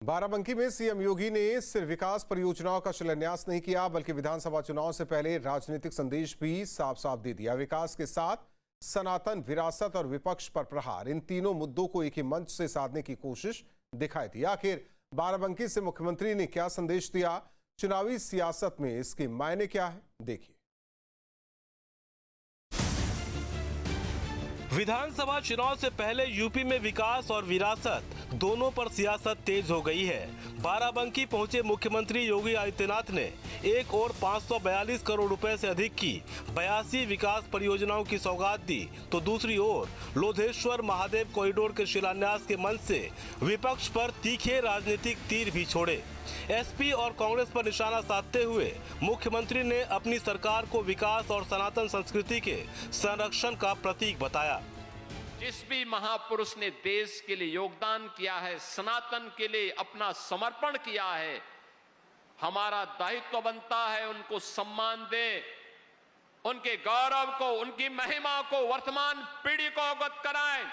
बाराबंकी में सीएम योगी ने सिर्फ विकास परियोजनाओं का शिलान्यास नहीं किया, बल्कि विधानसभा चुनाव से पहले राजनीतिक संदेश भी साफ साफ दे दिया। विकास के साथ सनातन, विरासत और विपक्ष पर प्रहार, इन तीनों मुद्दों को एक ही मंच से साधने की कोशिश दिखाई दी। आखिर बाराबंकी से मुख्यमंत्री ने क्या संदेश दिया, चुनावी सियासत में इसके मायने क्या है, देखिए। विधानसभा चुनाव से पहले यूपी में विकास और विरासत दोनों पर सियासत तेज हो गई है। बाराबंकी पहुंचे मुख्यमंत्री योगी आदित्यनाथ ने एक और 542 करोड़ रुपए से अधिक की 82 विकास परियोजनाओं की सौगात दी, तो दूसरी ओर लोधेश्वर महादेव कॉरिडोर के शिलान्यास के मंच से विपक्ष पर तीखे राजनीतिक तीर भी छोड़े। एसपी और कांग्रेस पर निशाना साधते हुए मुख्यमंत्री ने अपनी सरकार को विकास और सनातन संस्कृति के संरक्षण का प्रतीक बताया। जिस भी महापुरुष ने देश के लिए योगदान किया है, सनातन के लिए अपना समर्पण किया है, हमारा दायित्व बनता है उनको सम्मान दें, उनके गौरव को, उनकी महिमा को वर्तमान पीढ़ी को अवगत कराएं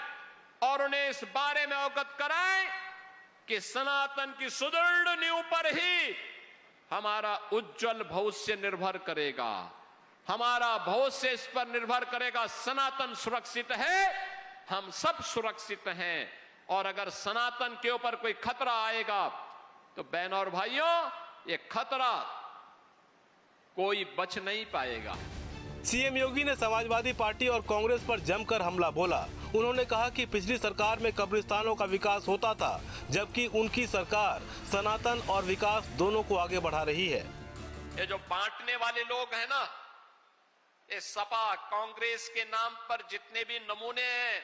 और उन्हें इस बारे में अवगत कराएं कि सनातन की सुदृढ़ नींव पर ही हमारा उज्जवल भविष्य निर्भर करेगा। हमारा भविष्य इस पर निर्भर करेगा। सनातन सुरक्षित है, हम सब सुरक्षित हैं, और अगर सनातन के ऊपर कोई खतरा आएगा तो बहनों और भाइयों, ये खतरा कोई बच नहीं पाएगा। सीएम योगी ने समाजवादी पार्टी और कांग्रेस पर जमकर हमला बोला। उन्होंने कहा कि पिछली सरकार में कब्रिस्तानों का विकास होता था, जबकि उनकी सरकार सनातन और विकास दोनों को आगे बढ़ा रही है। ये जो बांटने वाले लोग हैं ना, ये सपा कांग्रेस के नाम पर जितने भी नमूने हैं,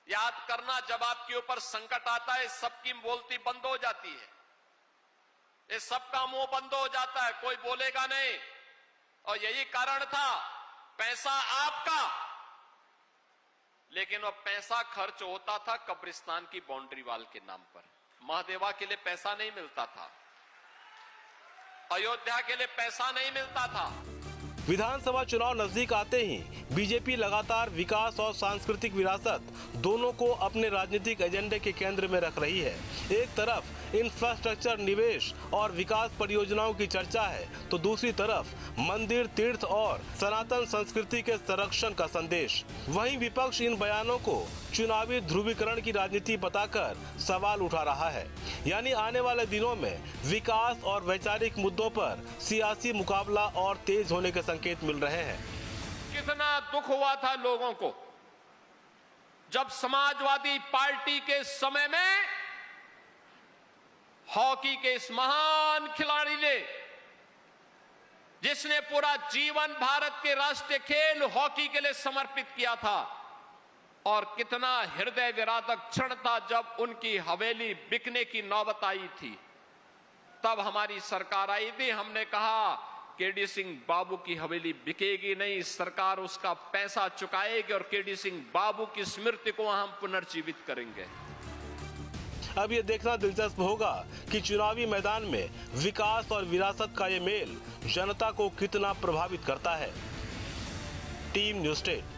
याद करना, जब आपके ऊपर संकट आता है सबकी बोलती बंद हो जाती है, ये सबका मुंह बंद हो जाता है, कोई बोलेगा नहीं। और यही कारण था, पैसा आपका, लेकिन वो पैसा खर्च होता था कब्रिस्तान की बाउंड्री वाल के नाम पर। महादेवा के लिए पैसा नहीं मिलता था, अयोध्या के लिए पैसा नहीं मिलता था। विधानसभा चुनाव नजदीक आते ही बीजेपी लगातार विकास और सांस्कृतिक विरासत दोनों को अपने राजनीतिक एजेंडे के केंद्र में रख रही है। एक तरफ इंफ्रास्ट्रक्चर, निवेश और विकास परियोजनाओं की चर्चा है, तो दूसरी तरफ मंदिर, तीर्थ और सनातन संस्कृति के संरक्षण का संदेश। वहीं विपक्ष इन बयानों को चुनावी ध्रुवीकरण की राजनीति बताकर सवाल उठा रहा है। यानी आने वाले दिनों में विकास और वैचारिक मुद्दों पर सियासी मुकाबला और तेज होने के संकेत मिल रहे हैं। कितना दुख हुआ था लोगों को जब समाजवादी पार्टी के समय में हॉकी के इस महान खिलाड़ी ने, जिसने पूरा जीवन भारत के राष्ट्रीय खेल हॉकी के लिए समर्पित किया था, और कितना हृदय विदारक क्षण था जब उनकी हवेली बिकने की नौबत आई थी। तब हमारी सरकार आई थी, हमने कहा केडी सिंह बाबू की हवेली बिकेगी नहीं, सरकार उसका पैसा चुकाएगी और केडी सिंह बाबू की स्मृति को हम पुनर्जीवित करेंगे। अब ये देखना दिलचस्प होगा कि चुनावी मैदान में विकास और विरासत का ये मेल जनता को कितना प्रभावित करता है। Team news 8।